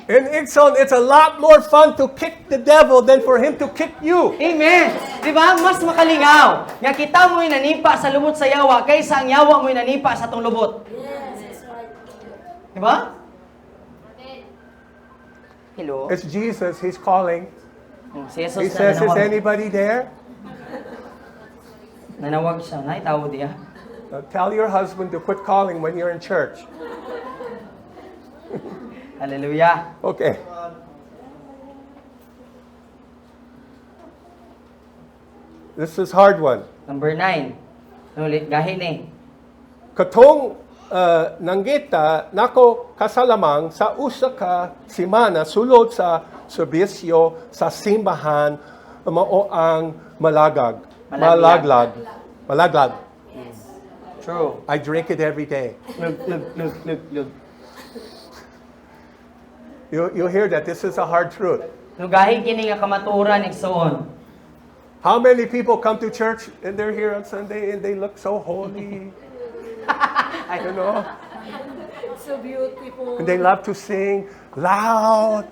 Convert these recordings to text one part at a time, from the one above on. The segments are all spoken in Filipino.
In Igsoon, it's a lot more fun to kick the devil than for him to kick you. Amen. Di ba? Mas makalingaw. Nga kita mo'y nanipa sa lubot sa yawa kaysa ang yawa mo'y nanipa sa tong lubot. Yes, that's right. Di ba? Hello? It's Jesus. He's calling. Si Jesus He na says, is nanawag. anybody there? Nanawag siya. Naitawo diya. Tell your husband to quit calling when you're in church. Hallelujah. Okay. This is hard one. Number 9. Nulit, gahin eh. Katong nanggita nako kasalamang sa usa ka simana sulod sa serbisyo sa simbahan mao ang malaglag. Malaglag. True. I drink it every day. Lug. You hear that? This is a hard truth. Nugahin kini nga kamaturan igsoon. How many people come to church and they're here on Sunday and they look so holy? You know? It's so beautiful. And they love to sing loud.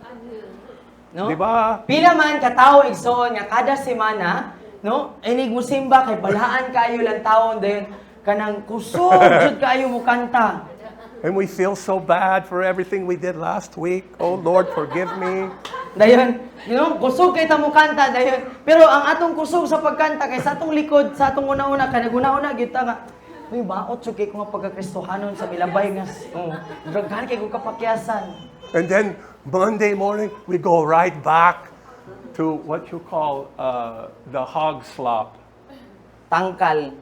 No? Diba? Pila man katao igsoon nga kada semana, no? Inig mo simba kay balaan kayo lang taon dayon kanang kusog jud kayo mo kanta. And we feel so bad for everything we did last week. Oh Lord, forgive me. Dayon, kusog kay ta mo kanta dayon. Pero ang atong kusog sa pagkanta kay sa atong likod, sa atong una-una kanang una-una gyud ta nga. Uy, baot jud kay ko nga pagkakristohanon sa milabay nga. Daghan kay ko kapakyasan. And then Monday morning, we go right back to what you call the hog slop. Tangkal.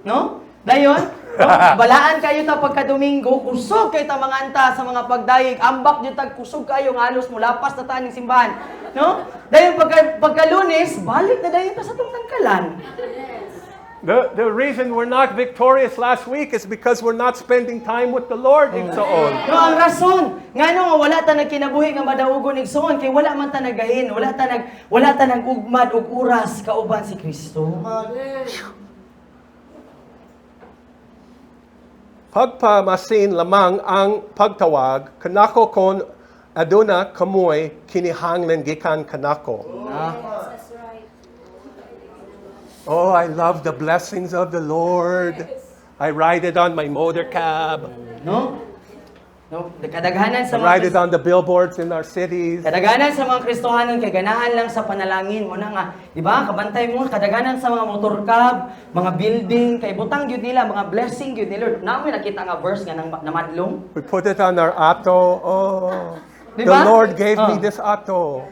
No? Dayon, no? Balaan kayo ta pagka Domingo, kusog kayo ta mga anta sa mga pagdayeg, ambak jud tag kusog kayo nga halos mulapas na taning simbahan. No? Dayon pagka Lunes, balik na dayon ta sa tong tangkalan. The reason we're not victorious last week is because we're not spending time with the Lord. Igsoon. No, ang rason ngano nga wala ta nagkinabuhi nga madaugon igsoon kay wala man ta nagahin, wala ta nagugmad og oras kauban si Kristo. Pagpamasin lamang ang pagtawag kanako kon aduna kamoy kinihanglan gikan kanako. That's right. Oh, I love the blessings of the Lord. I ride it on my motor cab. No? No, kadaghanan sa I ride it mga on the billboards in our cities. kadaghanan sa mga Kristohanon kay ganahan lang sa panalangin mo na nga, di ba? Kabantay mo kadaghanan sa mga motor cab, mga building kay butang gyud nila, mga blessing gyud ni Lord. Namo nakita nga verse nga namadlong. We put it on our auto. Oh, the Diba? Lord gave me Oh. this auto.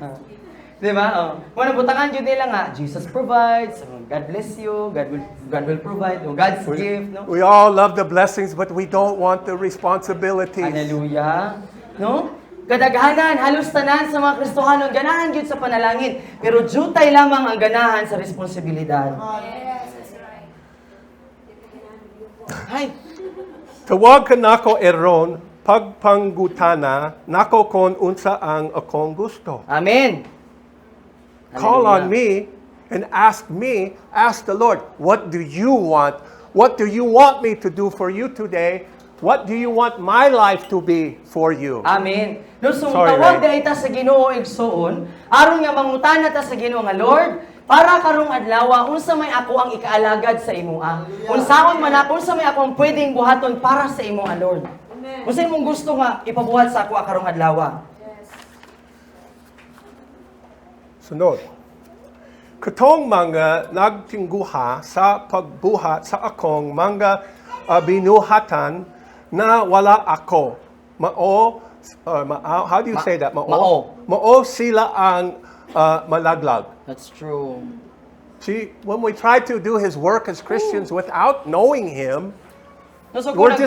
Di ba? Muna butangan gyud nila nga, Jesus provides, God bless you, God will provide, God's gift, no? We all love the blessings, but we don't want the responsibilities. Hallelujah. No? Kadaghanan, halos tanan sa mga Kristohanon, ganahan gyud sa panalangin, pero jutay lamang ang ganahan sa responsibilidad. Yes, that's right. Hay, Tawag ka nako eron, pagpanggutana, nako kon unsa ang akong gusto. amen. Call on Hallelujah. me and ask the Lord, what do you want? What do you want me to do for you today? What do you want my life to be for you? Amen. No, so Sorry, tawag Ray. dahi ta sa Ginoo igsoon, aron nga mangutana ta sa Ginoo nga Lord, para karong adlaw unsa may ako ang ikaalagad sa imoa. Unsaon man ako unsa may ako ang pwedeng buhaton para sa imoa, Lord. Amen. Unsa imong gusto nga ipabuhat sa ako karong adlaw? Yes. Sunod. Katong mga nagtingguha sa pagbuhat sa akong mga binuhatan na wala ako. How do you say that? Mao. Mao sila ang malaglag. That's true. See, when we try to do His work as Christians without knowing Him, No, so we're kung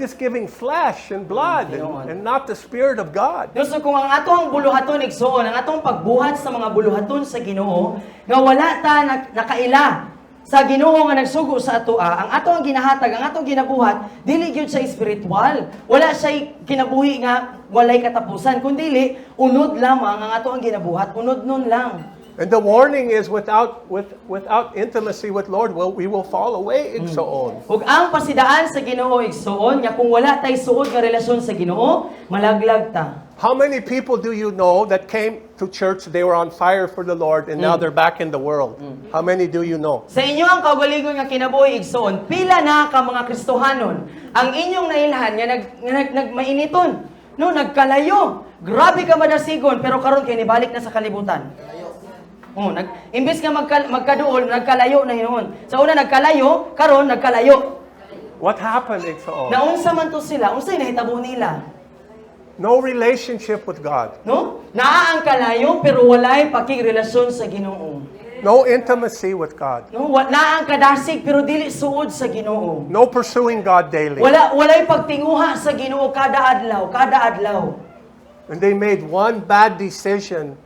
just giving flesh and blood and not the Spirit of God. No, so kung ang atong buluhaton igsoon, ang atong pagbuhat sa mga buluhaton sa Ginoo, nga wala ta nakaila sa Ginoo nga nagsugo sa atoa, ang atong ginahatag, ang atong ginabuhat, dili gyud sa spiritual. Wala siya kinabuhi nga walay katapusan, kundi unod lamang ang atong ginabuhat, unod nun lang. And the warning is without intimacy with Lord, we will fall away, igsoon. Ug ang pasidaan sa Ginoo igsoon nga kung wala tay suod nga relasyon sa Ginoo, malaglag ta. How many people do you know that came to church, they were on fire for the Lord, and now they're back in the world? How many do you know? Sa inyo ang kaugalingon nga kinabuhi igsoon, pila na ka mga Kristohanon ang inyong nailhan nga nagmainiton, no, nagkalayo. Grabe ka madasigon pero karon kay nibalik na sa kalibutan. Imbes nga magkaduol, nagkalayo na hinuon. Sa una nagkalayo, karon nagkalayo. What happened, igsoon? Naunsa man to sila? Unsay nahitabo nila? No relationship with God. No? Naa ang kalayo pero walay pakigrelasyon sa Ginoo. No intimacy with God. No, naa ang kadasig pero dili suod sa Ginoo. No pursuing God daily. Walay pagtinguha sa Ginoo kada adlaw. And they made one bad decision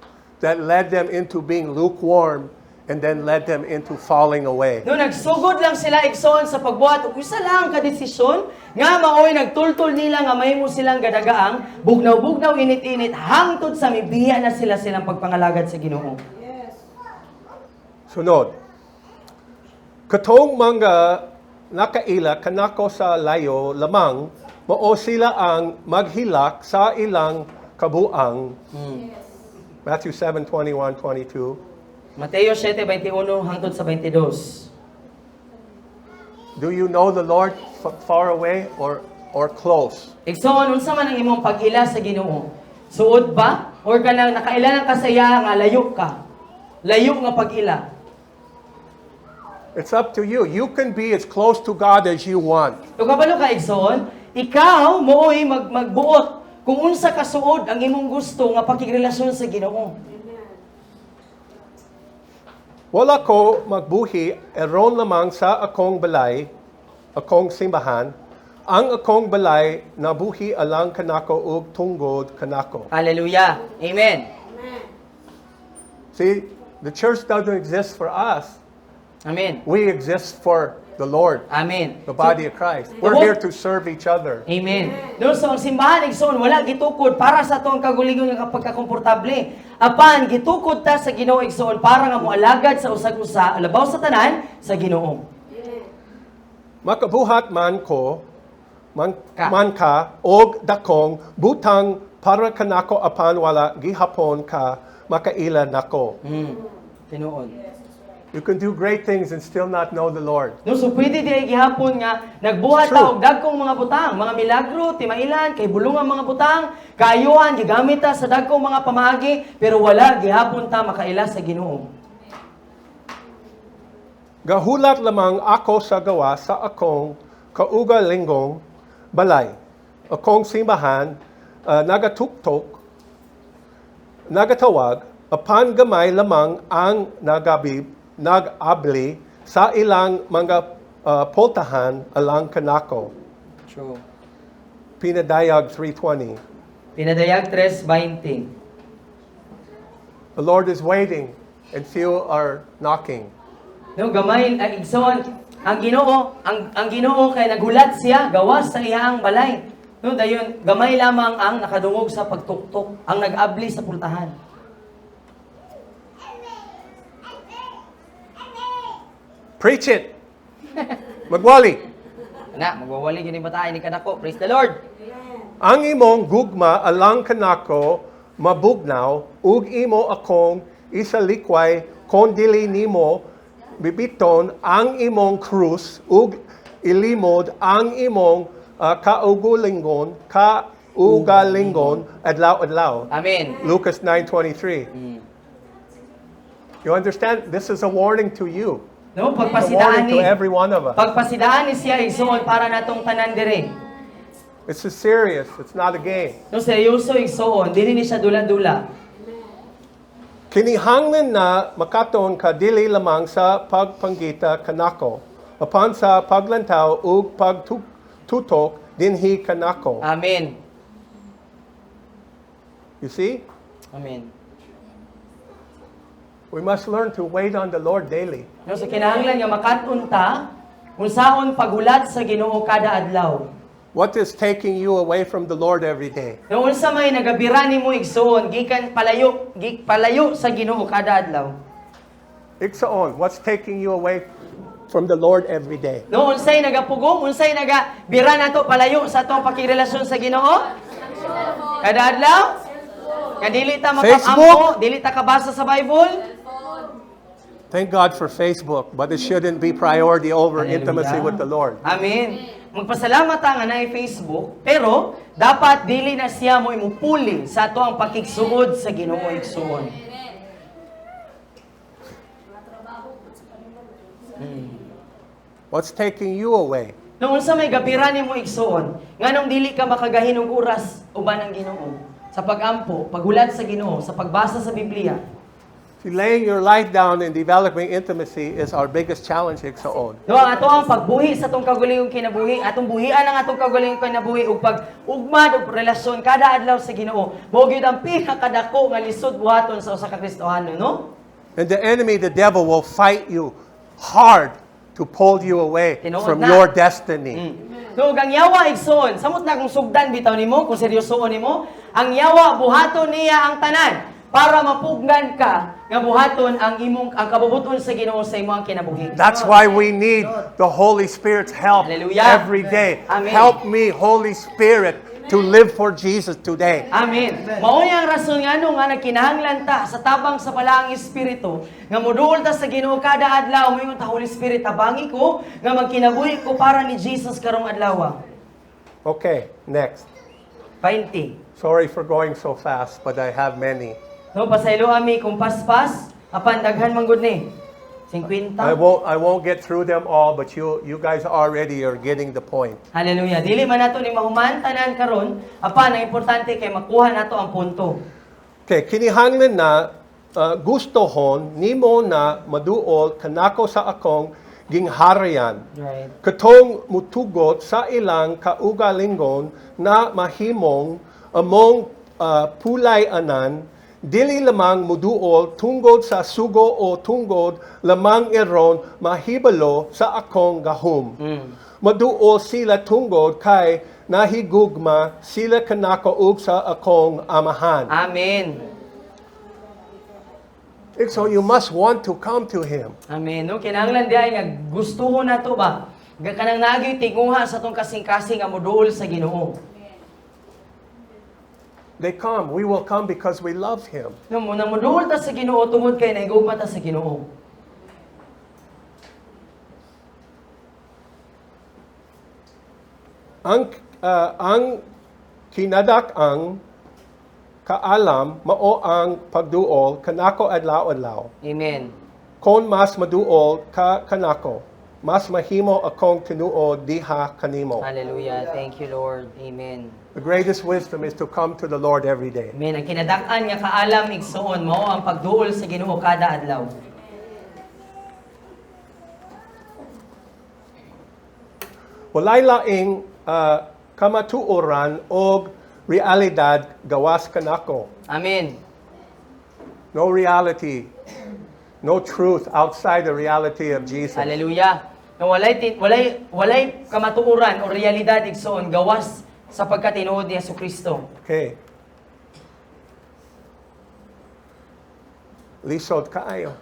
that led them into being lukewarm and then led them into falling away. No, nagsugod lang sila igsoon sa pagbuhat ug usa lang ka desisyon nga maoy nagtultol nila nga mahimo silang gadagaang bugnaw-bugnaw init-init hangtod sa mibiya na silang pagpangalagad sa Ginoo. Sunod. Katong mga nakaila kanako sa layo lamang mao sila ang maghilak sa ilang kabuang. Matthew 7:21, 22. Mateo 7:21 hangtod sa 22. Do you know the Lord far away or close? Igsoon unsa man ang imong pag-ila sa Ginoo? Suod ba or kanang nakaila ng kasaya nga layo ka? Layo nga pag-ila. It's up to you. You can be as close to God as you want. Ug kabalo ka igsoon, ikaw mooy magbuot kung unsa ka suod ang imong gusto nga pakigrelasyon sa Ginoo. Wala ko magbuhi eron lamang sa akong balay, akong simbahan, ang akong balay nabuhi alang kanako ug tunggod kanako. Hallelujah. Amen. See, the church doesn't exist for us. Amen. We exist for the Lord, Amen. the body of Christ. We're here to serve each other. Amen. No, so ang simbahan igsoon wala gitukod para sa atong kagulingon nga pagkakomportable. Apan gitukod ta sa Ginoo igsoon para nga moalagad sa usag-usa labaw sa tanan sa Ginoo. Makabuhat man Ka. ka og dakong butang para kanako apan wala gihapon ka makaila nako. Tinuod. You can do great things and still not know the Lord. No, so pwede di gihapon nga nagbuhat True. ta og dagkong mga butang, mga milagro, timailan, kay bulungan mga butang, kaayuhan gigamit ta sa dagkong mga pamaagi, pero wala gihapon ta makaila sa Ginoo. Gahulat lamang ako sa gawa sa akong kaugalingong balay. Akong simbahan, nagatuktok, nagatawag, apan gamay lamang ang nag-abli sa ilang mga pultahan alang kanako. True. Pinadayag 3:20. Pinadayag 3:20. The Lord is waiting and few are knocking. No, gamay igsoon ang Ginoo kay nagulat siya gawas sa iyang balay. No, dayon gamay lamang ang nakadungog sa pagtuktok, ang nag-abli sa pultahan. Preach it! Magwali! Magwawali gini bataay ni kanako. Praise the Lord. Ang imong gugma alang kanako mabugnaw ug imo akong isalikway kon dili nimo bibiton ang imong krus ug ilimod ang imong kaugalingon adlaw-adlaw. Amen. Lucas 9:23. You understand? This is a warning to you. No, It's a pagpasidaan warning ni to every one of us. pagpasidaan ni siya igsoon para natong tanan diri. It's serious. It's not a game. No, seryoso igsoon, dili ni siya dula-dula. Kinihanglan na makaton ka dili lamang sa pagpanggita kanako, apan sa paglantaw ug pagtutok dinhi kanako. Amen. You see? Amen. We must learn to wait on the Lord daily. No, sa kinahanglan nga makaton ta unsaon paghulat sa Ginoo kada adlaw. What is taking you away from the Lord every day? Noon sa may nagabira nimo igsoon gikan palayo sa Ginoo kada adlaw. Iksaon, what's taking you away from the Lord every day? No, unsay nagapugong, unsay nagabira nato palayo sa atong pakirelasyon sa Ginoo? Kada adlaw? Kadili ta Facebook? makaampo, dili ta kabasa sa Bible? Thank God for Facebook, but it shouldn't be priority over intimacy with the Lord. Amen. Magpasalamat ta nga na Facebook, pero dapat dili na siya mo imupuli sa ato ang pakigsuod sa Ginoo igsoon. What's taking you away? Noon sa may gabira nimo igsoon, nganong dili ka makagahin og oras uban ang Ginoo sa pagampo, paghulat sa Ginoo, sa pagbasa sa Biblia. See, laying your life down and developing intimacy is our biggest challenge, Iksaon. No, ang ato ang pagbuhi sa atong kagulingong kinabuhi, atong buhian ang atong kagulingong kinabuhi ug pag-ugmad og relasyon kada adlaw sa Ginoo. Mao gyud ang pinakadako nga lisod buhaton sa usa ka Kristohano, no? And the enemy, the devil, will fight you hard to pull you away Tinuod from na. your destiny. No, ang yawa igsoon, samot na kung sugdan bitaw nimo, kung seryosoon nimo, ang yawa buhaton niya ang tanan para mapugnan ka nga buhaton ang kabubuton sa Ginoo sa imong kinabuhi. That's why we need the Holy Spirit's help Hallelujah. every day. Amen. Help me, Holy Spirit, to live for Jesus today. Amen. Mao ang rason ngano nga nagkinahanglan ta sa tabang sa balaang espiritu nga moduol ta sa Ginoo kada adlaw moingon ta Holy Spirit tabangi ko nga magkinabuhi ko para ni Jesus karong adlaw. Okay, next. 20. Sorry for going so fast, but I have many. No pasaylo ami kung paspas apan daghan man gud ni. 50. I won't get through them all, but you guys already are getting the point. Hallelujah. Dili man nato ni mahuman tanan karon apan ang importante kay makuha nato ang punto. Okay, kinihanglan na gustohon nimo na maduol kanako sa akong gingharian. Right. Katong mutugot sa ilang kaugalingon na mahimong among pulay-anan, dili lamang muduol tungod sa sugo o tungod lamang iron mahibalo sa akong gahom. Maduol sila tungod kay nahigugma sila kanako ug sa akong amahan. Amen. So you must want to come to Him. Amen. No kinahanglan diay nga gustuhon nato ba nga kanang nagyoy tinguha sa tong kasing-kasing nga moduol sa Ginoo. They come. We will come because we love Him. No mo na moduol ta sa Ginoo tungod kay naigugma ta sa Ginoo. Ang kinadak-ang kaalam mao ang pagduol kanako adlaw-adlaw. Amen. Kon mas maduol ka kanako, mas mahimo akong tinuod diha kanimo. Hallelujah. Thank you, Lord. Amen. The greatest wisdom is to come to the Lord every day. Amen. Ang kinadak-an nga kaalam igsoon mao ang pagduol sa Ginoo kada adlaw. Walay laing kamatuoran og realidad gawas kanako. Amen. No reality, no truth outside the reality of Jesus. Hallelujah. Na walay kamatuoran o realidad igsoon gawas sa pagkatinuod ni Jesucristo. Okay. Lisod kaayo.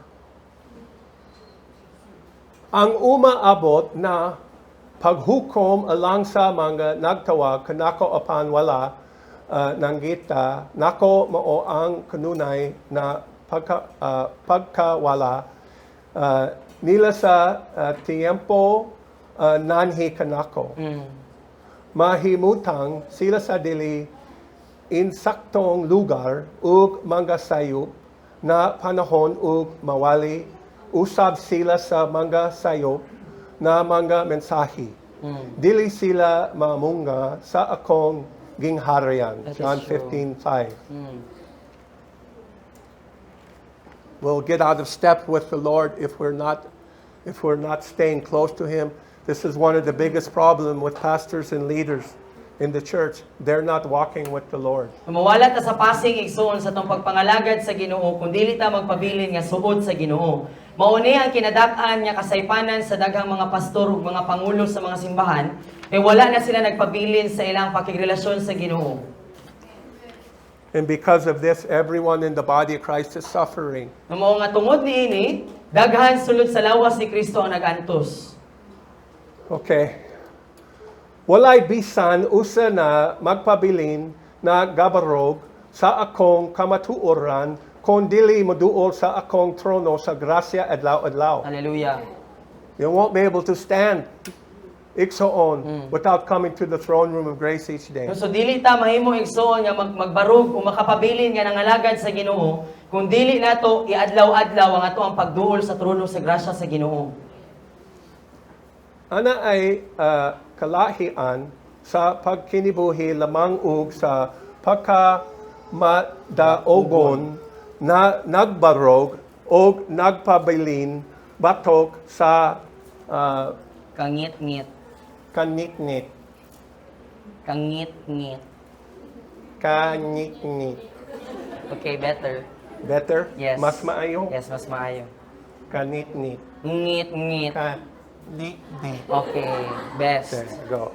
Ang umaabot na paghukom alang sa mga nagtawag kanako apan wala nanggita nako mao ang kanunay na pagkawala nila sa tiempo nanhi kanako. Mahimutang sila sa dili insaktong lugar ug mga sayop na panahon ug mawali usab sila sa mga sayop na mga mensahe. Dili sila mamunga sa akong gingharian. That is John true. 15:5. We'll get out of step with the Lord if we're not staying close to Him. This is one of the biggest problems with pastors and leaders in the church. They're not walking with the Lord. Mawala ta sa pasing igsoon sa tong pagpangalagad sa Ginoo kung dili ta magpabilin nga suod sa Ginoo. Mauni ang kinadak-an niya kasaypanan sa daghang mga pastor ug mga pangulo sa mga simbahan, kay wala na sila nagpabilin sa ilang pakigrelasyon sa Ginoo. And because of this, everyone in the body of Christ is suffering. Nga mao nga tungod niini, daghan sulod sa lawas ni Kristo ang nagantos. Okay. Walay bisan usa na magpabilin na gabarog sa akong kamatuoran kung dili moduol sa akong trono sa grasya adlaw-adlaw. Hallelujah. You won't be able to stand iksoon without coming to the throne room of grace each day. So dili ta mahimo igsoon nga magbarug o makapabilin nga nangalagad sa Ginoo, kung dili nato iadlaw-adlaw ang ato ang pagduol sa trono sa grasya sa Ginoo. Ana ay kalahian sa pagkinibuhi lamang ug sa pagkamadaogon na nagbarog o nagpabilin batok sa Kangit-ngit. kanitnit. Kangit-ngit. Kanitnit. Okay, better. Better? Yes. Mas maayo? Yes, mas maayo. Kanitnit. Ngit-ngit. Kanitnit. Okay, best. There, go.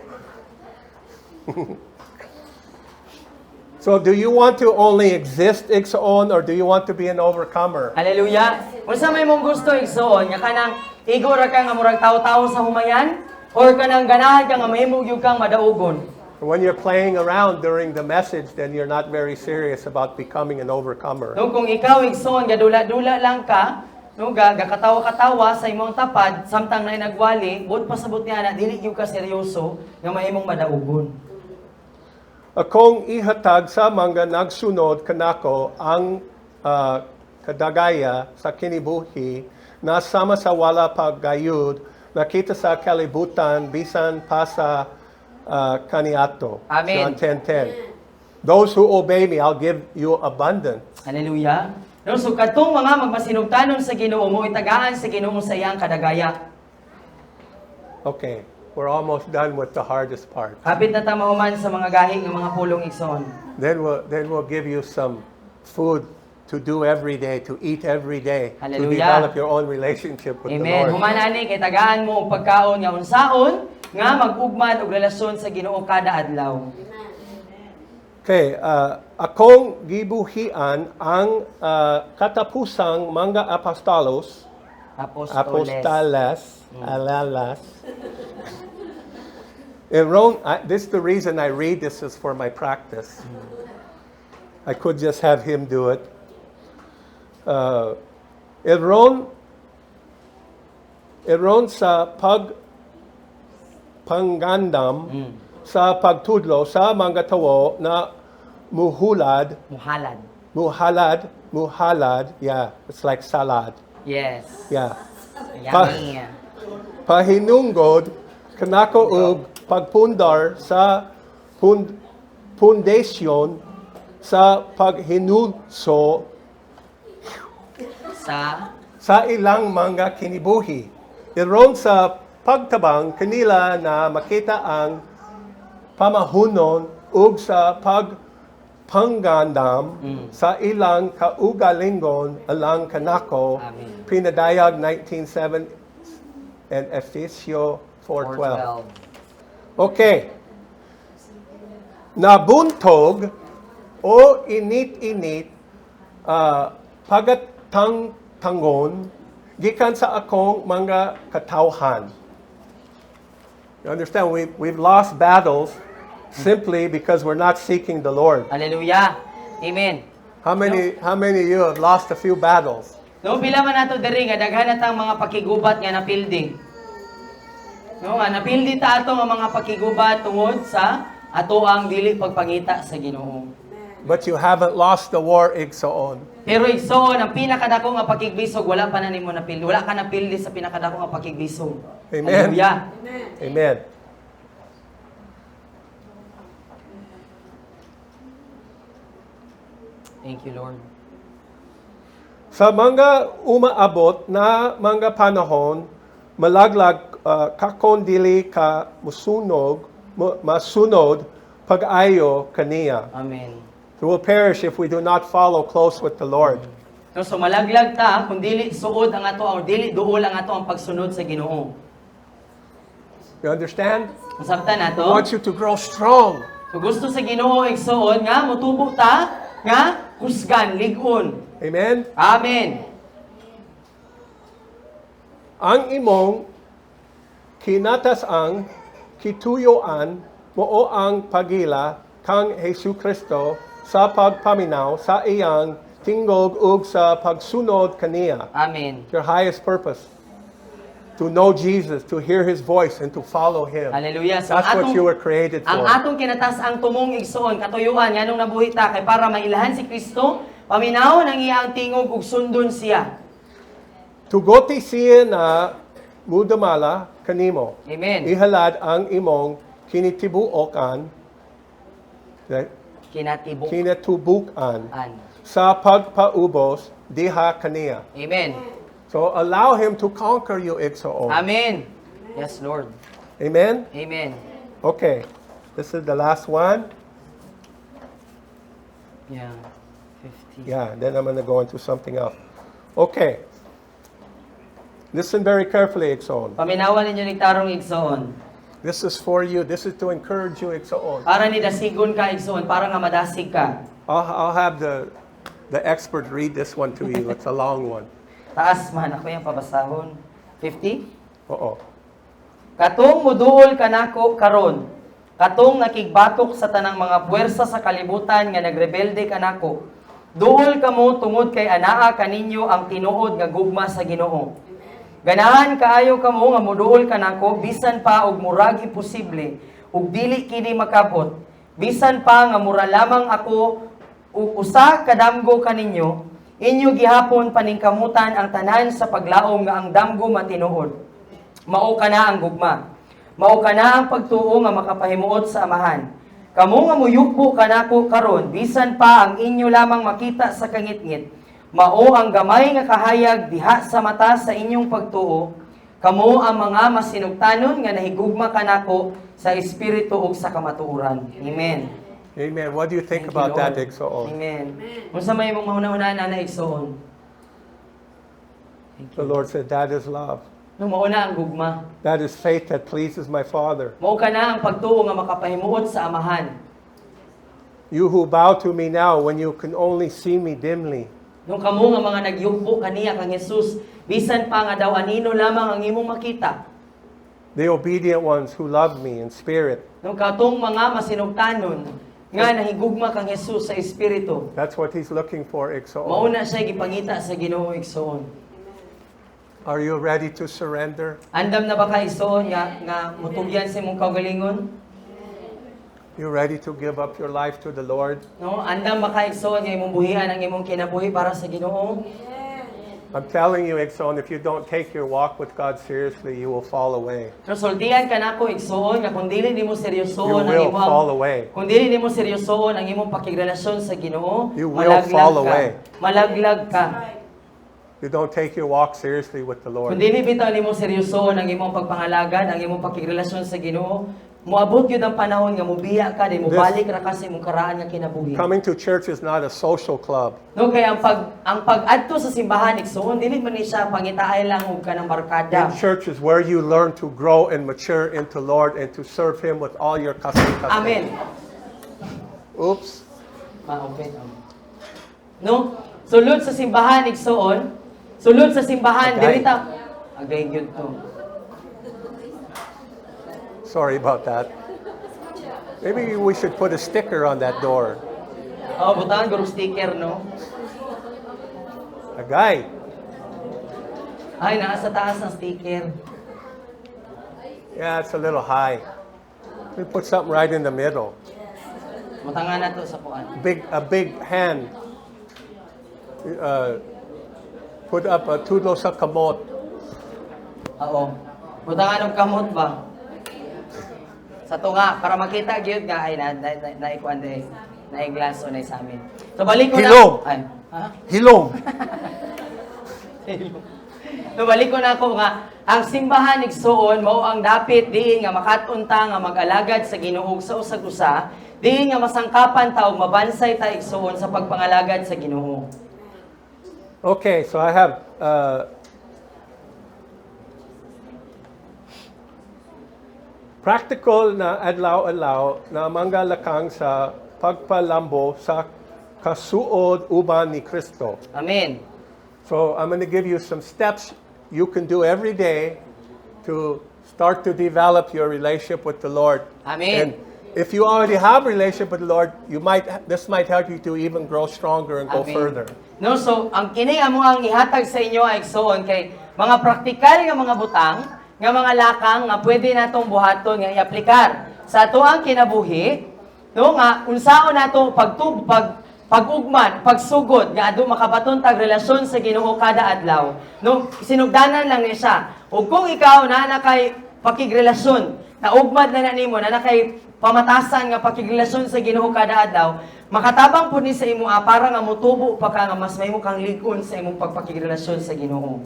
So, do you want to only exist igsoon or do you want to be an overcomer? Hallelujah. Unsa may mong gusto igsoon, nga kanang igor ka nga murag tawo-tawo sa humayan or kanang ganahan ka nga mahimo gyud kang madaugon. When you're playing around during the message, then you're not very serious about becoming an overcomer. No, kung ikaw igsoon gadula-dula lang ka, no, gakatawa-katawa sa imong tapad samtang na nagwali, bud pasabot niya na dili gyud ka seryoso nga mahimong madaugon. Akong ihatag sa mga nagsunod kanako ang kadagaya sa kinibuhi na sama sa wala paggayud nakita sa kalibutan bisan pa sa kaniato. Amen. John 10:10. Those who obey me, I'll give you abundance. Hallelujah. No, so katong mga magmasinugtanon sa Ginoo mo itagaan sa Ginoo sa iyang kadagaya. Okay, we're almost done with the hardest part. Hapit na ta mahuman sa mga gahi ng mga pulong igsoon. Then we'll give you some food to do every day, to eat every day, to Hallelujah. develop your own relationship with the Amen. Lord. Human ani kay tagaan mo og pagkaon nga unsaon nga mag-ugman og relasyon sa Ginoo kada adlaw. Okay, akong gibuhian ang katapusang mga apostolos, apostales, alalas. In Rome, this is the reason I read this is for my practice. I could just have him do it. In Rome sa panggandam sa pagtudlo sa mga tawo na muhalad, yeah, it's like salad. Yes. Yeah. Yummy. Pahinungod kanako og pagpundar sa pundasyon sa paghinulso sa ilang mga kinibuhi. Iron sa pagtabang kanila na makita ang pamahunon ug sa pagpanggandam sa ilang kaugalingon alang kanako. Amen. Pinadayag 19:7 and Efesio 4:12. Okay. Nabuntog o init-init pagatang-tangon gikan sa akong mga katawhan. You understand? We've lost battles simply because we're not seeking the Lord. Hallelujah. Amen. How many of you have lost a few battles? No, pila man nato diri nga daghan natang mga pakigubat nga napildi. No, nga napildi ta ato nga mga pakigubat tungod sa ato ang dili pagpangita sa Ginoo. But you haven't lost the war igsoon. Pero igsoon ang pinakadako nga pakigbisog wala pa na nimo napildi. Wala ka napildi sa pinakadako nga pakigbisog. Amen. Hallelujah. Amen. Thank you, Lord. Sa mga umaabot na mga panahon, malaglag kakon dili ka masunod pag-ayo kaniya. Amen. We will perish if we do not follow close with the Lord. No, so malaglag ta kung dili suod ang ato ang dili duol ang ato ang pagsunod sa Ginoo. You understand? Masabtan I nato. want you to grow strong. So gusto sa Ginoo igsoon nga motubo ta nga husgan lig-on. Amen? Amen. Ang imong kinatas-ang kituyoan mo ang pagila kang Hesu Kristo sa pagpaminaw sa iyang tingog ug sa pagsunod kaniya. Amen. Your highest purpose. To know Jesus, to hear His voice, and to follow Him. Hallelujah. So That's what you were created ang for. atong kinatas ang tumong igsoon katuyuan nganong nabuhi ta kay para mailahan si Kristo, paminaw ng iyang tingog ug sundon siya. Tugoti siya na mudamala kanimo. Amen. Ihalad ang imong kinitibuokan, Kinatibo. kinatubukan An. sa pagpaubos diha kaniya. Amen. So allow Him to conquer you, Igsoon. Amen. Yes, Lord. Amen? Amen. Okay. This is the last one. Yeah. 50. Yeah, then I'm going to go into something else. Okay. Listen very carefully, Igsoon. Paminawan ninyo ning tarong igsoon. This is for you. This is to encourage you, Igsoon. Para ni dasigon ka igsoon, para nga madasig ka. I'll have the expert read this one to you. It's a long one. Taas man ako yung pabasahon. 50? Oo. Katong muduol kanako karon. Katong nakigbatok sa tanang mga puwersa sa kalibutan nga nagrebelde kanako. Duol kamo tungod kay anaa kaninyo ang tinuod nga gugma sa Ginoo. Ganahan kaayo kamo nga moduol kanako bisan pa og murag imposible ug dili kini makabot. Bisan pa nga mura lamang ako ug usa kadamgo kaninyo, inyo gihapon paningkamutan ang tanan sa paglaom nga ang damgo matinuod. Mao kana ang gugma. Mao kana ang pagtuo nga makapahimuot sa amahan. Kamo nga muyukbo kanako karon bisan pa ang inyo lamang makita sa kangitngit. Mao ang gamay nga kahayag diha sa mata sa inyong pagtuo. Kamo ang mga masinugtanon nga nahigugma kanako sa espiritu ug sa kamatuoran. Amen. Amen. What do you think Thank about you, that, Lord. Igsoon? Amen. Unsa may mong mahuna-una na igsoon? Thank The you. Lord said, that is love. No, mauna ang gugma. That is faith that pleases my Father. Mao kana ang pagtuo nga makapahimuot sa amahan. You who bow to me now when you can only see me dimly. Nung kamo nga mga nagyugbo kaniya kang Jesus, bisan pa nga daw anino lamang ang imong makita. The obedient ones who love me in spirit. Nung katong mga masinugtanon nga nahigugma kang Jesus sa espiritu. That's what He's looking for, Igsoon. Mauna siya gipangita sa Ginoo igsoon. Are you ready to surrender? Andam na ba ka igsoon nga mutugyan sa imong kaugalingon? You ready to give up your life to the Lord? No, andam ba ka igsoon nga imong buhian ang imong kinabuhi para sa Ginoo? I'm telling you, Igsoon, if you don't take your walk with God seriously, you will fall away. Pero sultihan ka nako igsoon nga kung dili nimo You seryosoon ang will fall imong away. kung dili nimo seryosoon ang imong pakigrelasyon sa Ginoo, You will fall ka. away. Malaglag ka. You don't take your walk seriously with the Kung Lord. dili bitaw nimo seryosoon ang imong pagpangalagad, ang imong pakigrelasyon sa Ginoo, moabot gyud ang panahon nga mobiya ka di mobalik ra ka sa imong karaan nga kinabuhi. Coming to church is not a social club. No, kaya ang pag-adto sa simbahan igsoon dili man ni siya pangitaay lang og kanang barkada. In church is where you learn to grow and mature into Lord and to serve Him with all your custom. Amen. Oops. Open. No? Sulod sa simbahan igsoon, sulod sa simbahan Agay. dili ta agay gyud to. Sorry about that. Maybe we should put a sticker on that door. Oh, butangan guro sticker no. Agay. Ay naa sa taas ang sticker. Yeah, it's a little high. We put something right in the middle. Butangan na to sa kuan. A big hand. Put up a tudlo sa kamot. Oo. Butangan og kamot ba? Sa tunga para makita gyud nga ay na ikuan day. Na glass o na sa amin. So balik ko Hilom. na. Ay. Ha? Hilom. So balik ko na ako nga ang simbahan igsoon mao ang dapit diin nga makatunta nga mag-alagad sa Ginoo sa usag-usa, diin nga masangkapan ta og mabansay ta igsoon sa pagpangalagad sa Ginoo. Okay, so I have practical na adlaw-adlaw na manggalakang sa pagpalambo sa kasuod uban ni Kristo. Amen. So I'm going to give you some steps you can do every day to start to develop your relationship with the Lord. Amen. And if you already have a relationship with the Lord, this might help you to even grow stronger and go Amen. further. No, so ang kini amo ang ihatag sa inyo ay igsoon kay mga praktikal nga mga butang, nga mga lakang nga pwede natong buhaton nga i-aplikar sa ato ang kinabuhi, no nga unsaon nato pag-ugman, pagsugod nga adu makabaton tag relasyon sa Ginoo kada adlaw. No, sinugdanan lang ni siya. Ug kung ikaw na kay pakigrelasyon, na ugmad na nimo na kay pamatasan nga pakigrelasyon sa Ginoo kada adlaw, makatabang pud ni sa imo para nga motubo pa ka nga mas mahimo kang lig-on sa imong pagpakigrelasyon sa Ginoo.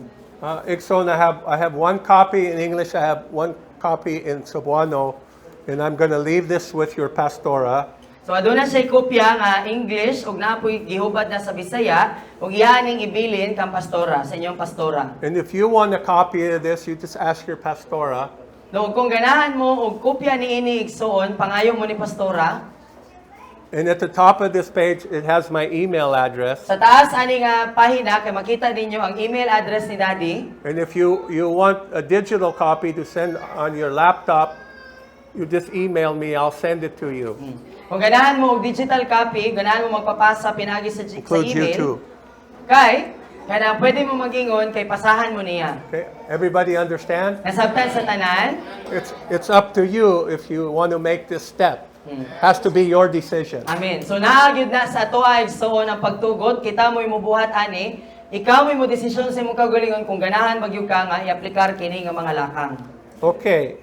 Ikson, I have one copy in English, I have one copy in Cebuano, and I'm going to leave this with your pastora. So aduna siya kopya nga English ug napoy gihubad na sa Bisaya ug iyaning ibilin kang pastora sa inyong pastora. And if you want a copy of this, you just ask your pastora. No, kung ganahan mo og kopya niini igsoon, pangayo mo ni pastora. And at the top of this page, it has my email address. Sa taas ani nga pahina kay makita ninyo ang email address ni Daddy. And if you want a digital copy to send on your laptop, you just email me, I'll send it to you. Kung ganahan mo og digital copy, ganahan mo magpapasa pinagi sa Includes you email. too. Kay kana pwede mo magingon kay pasahan mo niya. Okay? Everybody understand? Nasabtan sa tanan. It's up to you if you want to make this step. Has to be your decision. Amen. So naagyud na sa ato ay igsoon ang pagtugot, kita mo imubuhat ani, ikaw mo desisyon sa imong kaugalingon kung ganahan magyud ka nga i-aplikar kini nga mga lakang. Okay.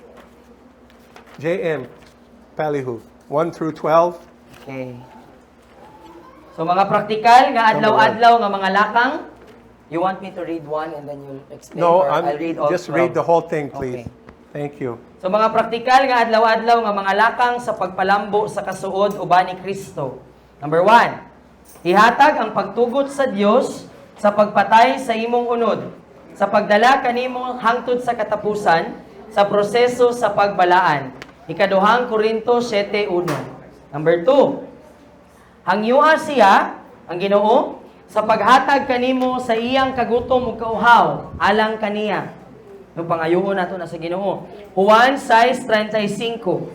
JM, Palihu, 1 through 12. Okay. So mga praktikal nga adlaw-adlaw nga mga lakang, you want me to read one and then you'll explain No, or I'll read all just 12? read the whole thing, please. Okay. Thank you. So mga praktikal nga adlaw-adlaw nga mga lakang sa pagpalambo sa kasuod uban ni Kristo. Number 1, ihatag ang pagtugot sa Dios sa pagpatay sa imong unod, sa pagdala kanimo hangtod sa katapusan, sa proseso sa pagbalaan. Ikaduhang Korinto 7:1. Number 2, hangyua siya, ang Ginoo, sa paghatag kanimo sa iyang kagutom ug kauhaw alang kaniya. No pangayuon nato na sa Ginoo. Juan 6:35.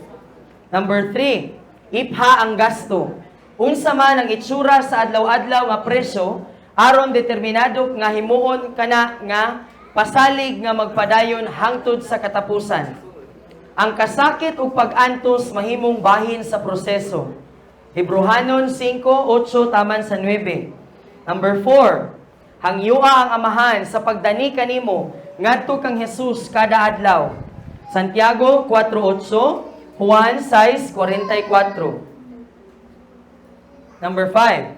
Number 3, ipha ang gasto. Unsa man ang itsura sa adlaw-adlaw nga presyo aron determinado nga himuon kana nga pasalig nga magpadayon hangtod sa katapusan. Ang kasakit ug pag-antos mahimong bahin sa proseso. Hebrehanon 5:8 taman sa 9. Number 4, hangyua ang amahan sa pagdani kanimo ngadto kang Jesus kada adlaw. Santiago 4:8, Juan 6:44. Number 5,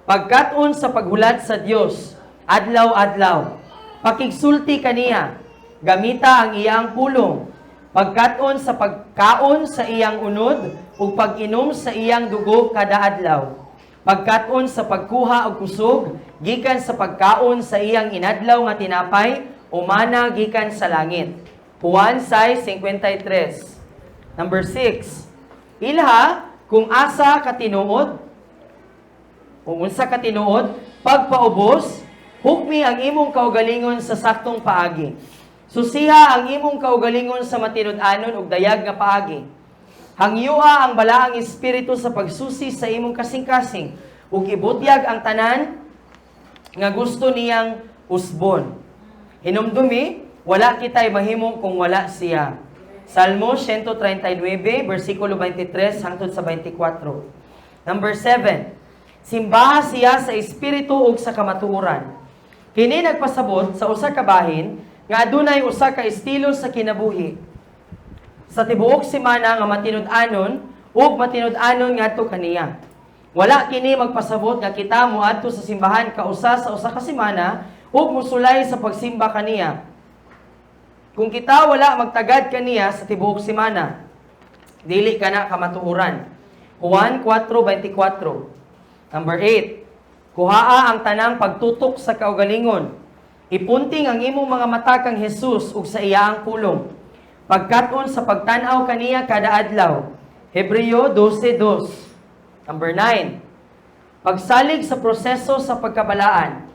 pagkat-on sa paghulat sa Dios adlaw-adlaw. Pakigsulti kaniya, gamita ang iyang pulong. Pagkat-on sa pagkaon sa iyang unod ug pag-inom sa iyang dugo kada adlaw. Pagkat-on sa pagkuha og kusog gikan sa pagkaon sa iyang inadlaw nga tinapay o mana gikan sa langit. Juan 6:53. Number 6, ilha kung asa ka tinuod, kung unsa ka tinuod, pagpaubos, hukmi ang imong kaugalingon sa saktong paagi. Susiha ang imong kaugalingon sa matinud-anon ug dayag nga paagi. Hangyua ang balaang espiritu sa pagsusi sa imong kasing-kasing ug ibutyag ang tanan nga gusto niyang usbon. Hinumdumi, wala kita'y mahimong kung wala siya. Salmo 139, versikulo 23 hangtod sa 24. Number 7, simbaha siya sa espiritu ug sa kamatuoran. Kini nagpasabot sa usa ka bahin nga adunay usa ka estilo sa kinabuhi. Sa tibuok semana nga matinud-anon ug matinud-anon ngadto kaniya. Wala kini magpasabot nga kita moadto sa simbahan kausa sa usa ka semana ug musulay sa pagsimba kaniya. Kung kita wala magtagad kaniya sa tibuok semana, dili kana kamatuoran. Juan 4:24. Number 8, Kuhaa ang tanang pagtutok sa kaugalingon. Ipunting ang imong mga mata kang Jesus ug sa iyaang pulong. Pagkat-on sa pagtan-aw kaniya kada adlaw. Hebreo 12:2. Number 9. Pagsalig sa proseso sa pagkabalaan.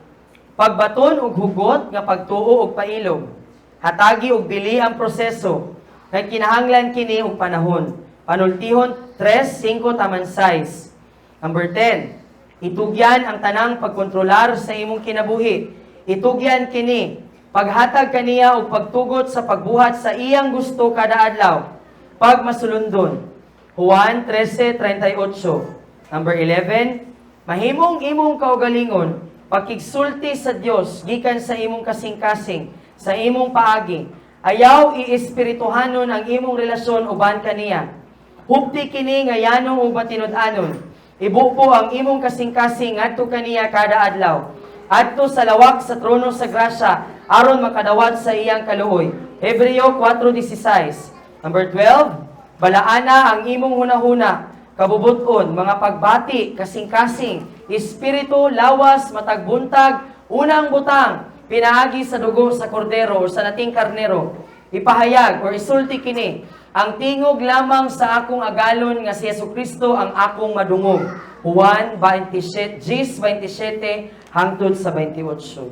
Pagbaton og hugot nga pagtuo og pailog. Hatagi og bili ang proseso. Kay kinahanglan kini og panahon. Panultihon 3:5-6. Number 10. Itugyan ang tanang pagkontrolar sa imong kinabuhi. Itugyan kini, paghatag kaniya o pagtugot sa pagbuhat sa iyang gusto kada adlaw. Pagmasulundon. Juan 13:38. Number 11, mahimong imong kaugalingon, pagkigsulti sa Dios gikan sa imong kasing-kasing, sa imong paagi. Ayaw iespirituhanon ang imong relasyon uban kaniya. Hupti kini nga yanong ug matinud-anon. Ibupo ang imong kasing-kasing ngadto kaniya kada adlaw. Adto sa lawak sa trono sa grasya, aron makadawat sa iyang kaluoy. Hebreo 4:16. Number 12, balaana ang imong hunahuna, kabubuton, mga pagbati, kasing-kasing, espiritu, lawas, matagbuntag, unang butang, pinaagi sa dugo sa kordero o sa nating karnero. Ipahayag o isulti kini, ang tingog lamang sa akong agalon nga si Jesucristo ang akong madungog. Juan 27 hangtod sa 28.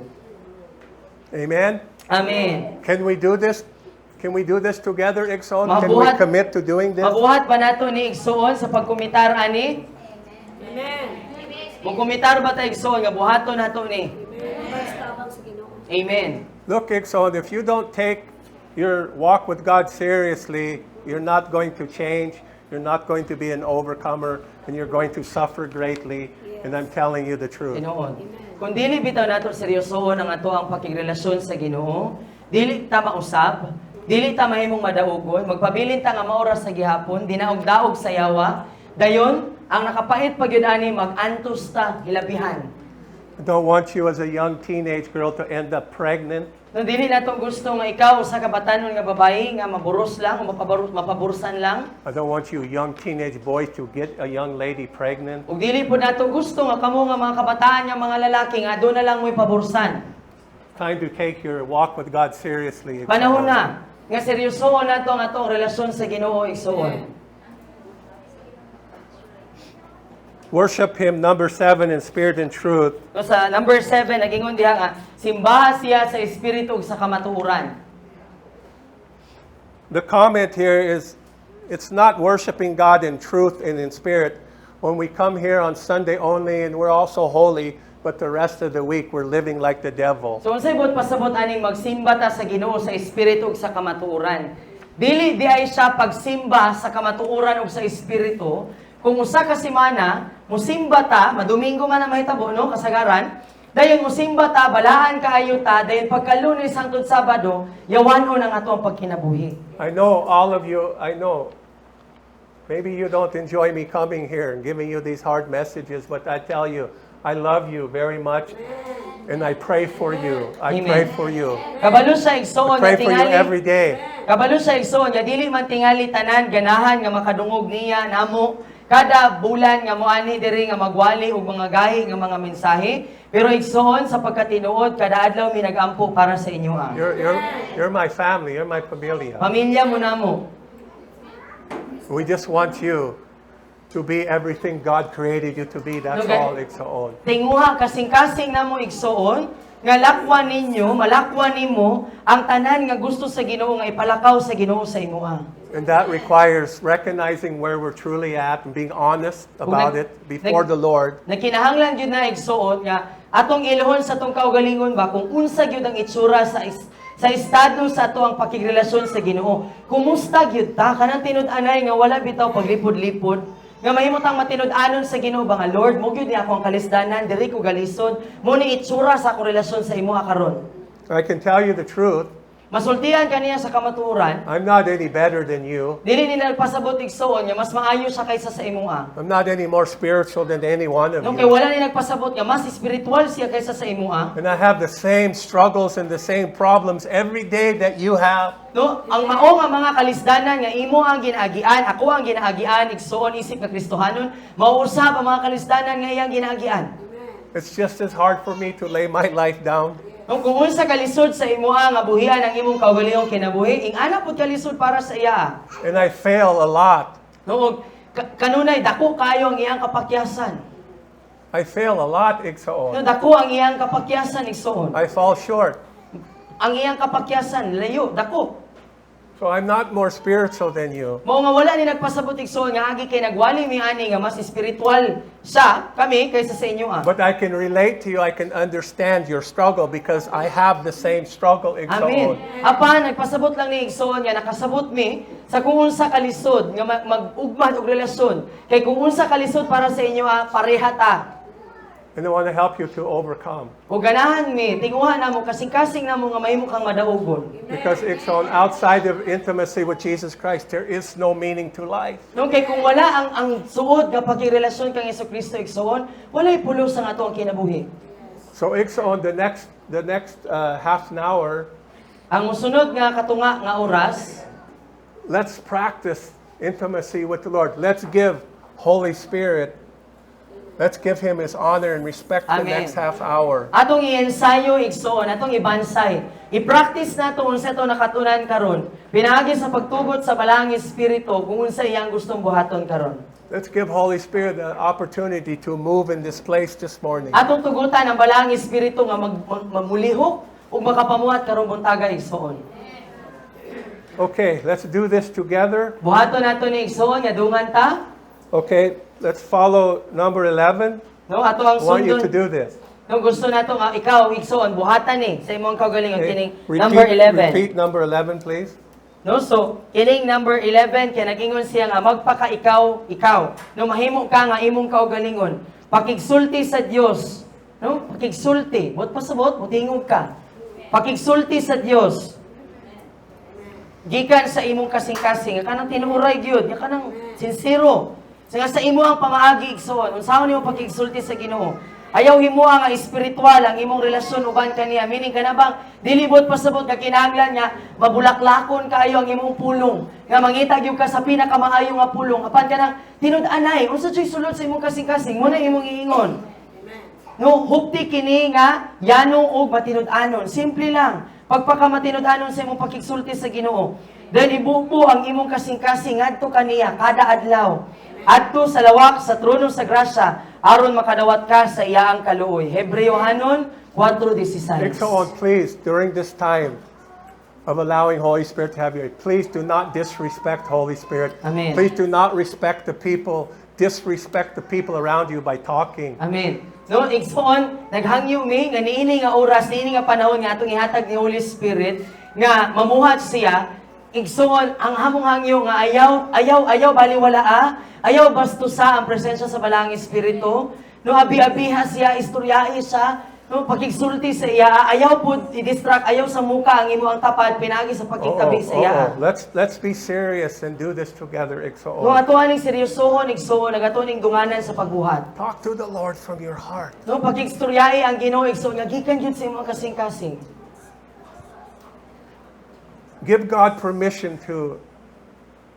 Amen? Amen. Can we do this? Can we do this together, Ixon? Can we Mabuhat- commit to doing this? Mabuhat ba nato ni Igsoon sa pagkumitar ani? Amen. Mukumitar ba ta Igsoon nga buhaton nato ni? Basta abang sa Ginoo. Amen. Look, Ixon, if you don't take your walk with God seriously, you're not going to change. You're not going to be an overcomer, and you're going to suffer greatly. And I'm telling you the truth. Tinuod. Kung dili bitaw nato seryosohon ang ato ang pakigrelasyon sa Ginoo, dili ta mausab, dili ta mahimong madaugon, magpabilin ta nga maoras sa gihapon, dinaog-daog sa yawa, dayon ang nakapait pa gyud ani mag-antos ta hilabihan. I don't want you as a young teenage girl to end up pregnant. No dili nato gusto nga ikaw usa ka batanon nga babae nga maburos lang o mapabursan lang. I don't want you young teenage boys to get a young lady pregnant. Ug dili po nato gusto nga kamo nga mga kabataan nga mga lalaki nga doon na lang mo'y pabursan. Time to take your walk with God seriously. Ixon. Panahon na nga seryosohon nato ang atong relasyon sa Ginoo igsoon. Worship Him, number 7, in spirit and truth. No, sa number 7, nagingon diha nga, simbaha siya sa espiritu ug sa kamatuoran. The comment here is, it's not worshiping God in truth and in spirit. When we come here on Sunday only and we're also holy, but the rest of the week we're living like the devil. So unsay bot pasabot aning magsimba ta sa Ginoo sa espiritu ug sa kamatuoran. Dili di ay siya pagsimba sa kamatuoran ug sa espiritu. Kung usa ka semana, musimba ta, madomingo man ang mahitabo, no, kasagaran, dayon musimba ta, balaan kaayo ta, dayon pagka Lunes hangtod Sabado, yawanon ang ato ang pagkinabuhi. I know all of you, I know, maybe you don't enjoy me coming here and giving you these hard messages, but I tell you, I love you very much, and I pray for you. I Amen. pray for you. Kabalo sa igsoon I pray nga for you tingali. every day. Kabalo sa igsoon nga dili man tingali tanan ganahan nga makadungog niya namo kada bulan nga moani diri nga magwali og mga gahi nga mga mensahe, pero igsoon sa pagkatinuod kada adlaw mi nagampo para sa inyo ang You're my family. You're my familia. pamilya mo namo. We just want you to be everything God created you to be. That's Okay. all it's all. Tinguha kasing-kasing namo igsoon nga lakwan ninyo, malakwan nimo ang tanan nga gusto sa Ginoo nga ipalakaw sa Ginoo sa imuha. And that requires recognizing where we're truly at and being honest about it before the Lord. Nakinahanglan gyud na igsuon nga atong ilhon sa atong kaugalingon ba kung unsa gyud ang itsura sa estado sa ato ang pakigrelasyon sa Ginoo. Kumusta gyud ta kanang tinud-anay nga wala bitaw paglipod-lipod nga mahimutang matinud-anon sa Ginoo ba nga Lord mo gyud ni ako ang kalisdanan diri ko galisod mo ni itsura sa akong relasyon sa imo karon. I can tell you the truth. Masultihan kaniya sa kamatuoran. I'm not any better than you. Dili nila pasabot igsuon nga mas maayo siya kaysa sa imuha. I'm not any more spiritual than any one of No kay you. wala ni nagpasabot nga mas spiritual siya kaysa sa imuha. And I have the same struggles and the same problems every day that you have. No, ang mao nga mga kalisdanan nga imo ang ginaagian, ako ang ginaagian, igsuon isip nga Kristohanon, mao usab ang mga kalisdanan nga iyang ginaagian. It's just as hard for me to lay my life down. Kung unsa kalisod sa imuha nga buhian ang imong kaugalingong kinabuhi, ing ana pud kalisod para sa iya. And I fail a lot. No, kanunay dako kayo ang iyang kapakyasan. I fail a lot, No, Igsoon. dako ang iyang kapakyasan igsoon. I fall short. Ang iyang kapakyasan layo, dako. So I'm not more spiritual than you. Mao nga wala ni nagpasabot igsoon nga agi kay nagwali mi ani nga mas espiritual siya kami kaysa sa inyo ah. But I can relate to you. I can understand your struggle because I have the same struggle, Amen. Igsoon. Apan nagpasabot lang ni igsoon nga nakasabot mi sa kung unsa kalisod nga mag-ugma og relasyon. Kay kung unsa kalisod para sa inyo pareha ta. And I want to help you to overcome. O ganahan mi tinguhan namo kasing-kasing namo nga mahimo kang madaugon. Because Igsoon, outside of intimacy with Jesus Christ, there is no meaning to life. No, kay kung wala ang suod nga pagkirelasyon kang Hesukristo igsoon, walay pulos ang ato ang kinabuhi. So Igsoon, the next half an hour, Ang musunod nga katunga nga oras, let's practice intimacy with the Lord. Let's give Holy Spirit, let's give Him His honor and respect the Amen. next half hour. atong i-ensayo igsoon, atong ibansay. I-practice nato unsa to nakatunan karon. Pinaagi sa pagtugot sa balang espiritu kung unsa iyang gustong buhaton karon. Let's give Holy Spirit the opportunity to move in this place this morning. Atong tugutan ang balang espiritu nga mamulihok ug makapamuhat karong buntaga igsoon. Okay, let's do this together. Buhaton nato ni igsoon nga dungan ta. Okay, let's follow number 11. No, ato ang I want you to sundon. do this. No, gusto nato nga ikaw igsoon buhatan ni sa imong kaugalingon Okay, kining number 11. repeat number 11, please. No, so kining number 11 kay nagingon siya nga magpaka-ikaw. No, mahimo ka nga imong kaugalingon. Pakigsulti sa Dios. No, pakigsulti. Bot pasabot, mutingog ka. Pakigsulti sa Dios. Gikan sa imong kasing-kasing, kanang tinuray gyud, kanang sincero. Sa imo ang pamaagi igsoon, unsaon nimo pakigsulti sa Ginoo? Ayaw himuha nga espiritual ang imong relasyon uban kaniya. Meaning kana bang dilibot pasabot ka kinahanglan nga mabulaklakon kaayo ang imong pulong. Nga mangita gyud ka sa pinakamaayo nga pulong. Apan kanang tinud-anay, unsa jud sulod sa imong kasing-kasing, mo na imong iingon. No, hupti kini nga yanong og matinud-anon. Simple lang. Pagpakamatinod-anon sa imong pakigsulti sa Ginoo. Then ibubo ang imong kasing-kasing ngadto kaniya kada adlaw. Adto sa lawak sa trono sa grasya aron makadawat ka sa iyaang kaluoy. Hebreo 4:16. Igsoon, please, during this time of allowing Holy Spirit to have you, please do not disrespect Holy Spirit. Amen. Please do not respect the people, disrespect the people around you by talking. Amen. No, igsoon, naghangyo mi nga niini nga oras, niini nga panahon nga atong ihatag ni Holy Spirit nga mamuhat siya. Igsoon, ang hamong hangyo nga ayaw baliwala ayaw bastusa ang presensya sa balang espiritu. No, abi-abiha siya, istoryahe siya, no, pakigsulti sa iya, ayaw pud i-distract, ayaw sa muka ang imo ang tapad pinagi sa pakigtabi sa iya. Let's be serious and do this together, No, Igsoon. ato aning seryosohon, igsoon, nagato ning dunganan sa pagbuhat. Talk to the Lord from your heart. No, pakigstoryahe ang Ginoo igsoon nga gikan gyud sa imong kasing-kasing. Give God permission to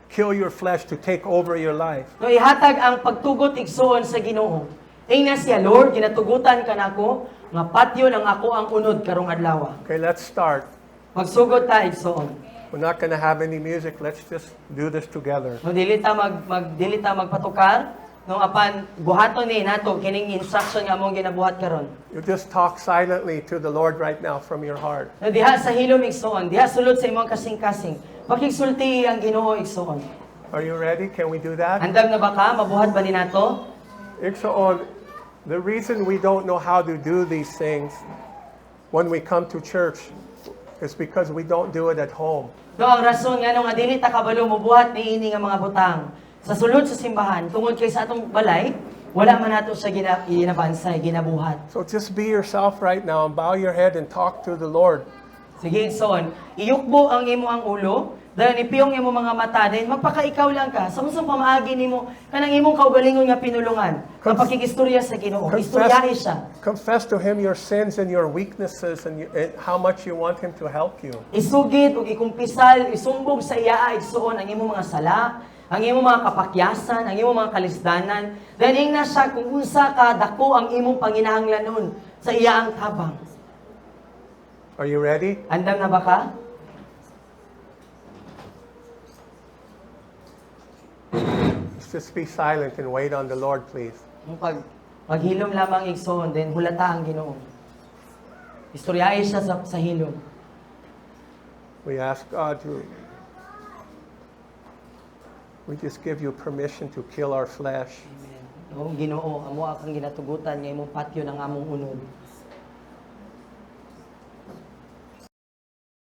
kill your flesh, to take over your life. No, ihatag ang pagtugot igsoon sa Ginoo. Ingna siya, Lord, ginatugutan ka nako nga patyon ang ako ang unod karong adlaw. Okay, let's start. Magsugod ta igsoon. We're not going to have any music. Let's just do this together. No, dili ta magpatukar. No, apan buhaton ni nato kining instruction nga among ginabuhat karon. You just talk silently to the Lord right now from your heart. No, diha sa hilom igsoon, diha sulod sa imong kasing-kasing. Pakigsulti ang Ginoo igsoon. Are you ready? Can we do that? Handag na ba ka? Mabuhat ba ni nato? Igsoon, the reason we don't know how to do these things when we come to church is because we don't do it at home. No, ang rason nga nga dili ta kabalo mobuhat niini nga mga butang. Sa sulod sa simbahan, tungod kay sa atong balay, wala man nato sa ginabansay, ginabuhat. So just be yourself right now and bow your head and talk to the Lord. Sige, son, iyukbo ang imo ang ulo, dahil ipiyong imo mga mata, then magpakaikaw lang ka. Sa musang pamaagi nimo, kanang imong kaugalingon nga pinulungan, ang pakikistorya sa Ginoo, istoryahe siya. Confess to Him your sins and your weaknesses and how much you want Him to help you. Isugid ug ikumpisal, isumbog sa iya igsoon ang imong mga sala, ang imong mga kapakyasan, ang imong mga kalisdanan, daning na siya kung unsa ka dako ang imong panginahanglanon sa iya ang tabang. Are you ready? Andam na ba ka? Let's just be silent and wait on the Lord, please. Yung paghilom lamang igsoon, then hulata ang Ginoo. Istoryahe siya sa hilom. We ask God to, we just give you permission to kill our flesh. Amen. O Ginoo, amo akang ginatugutan nga imong patyo ng among unod.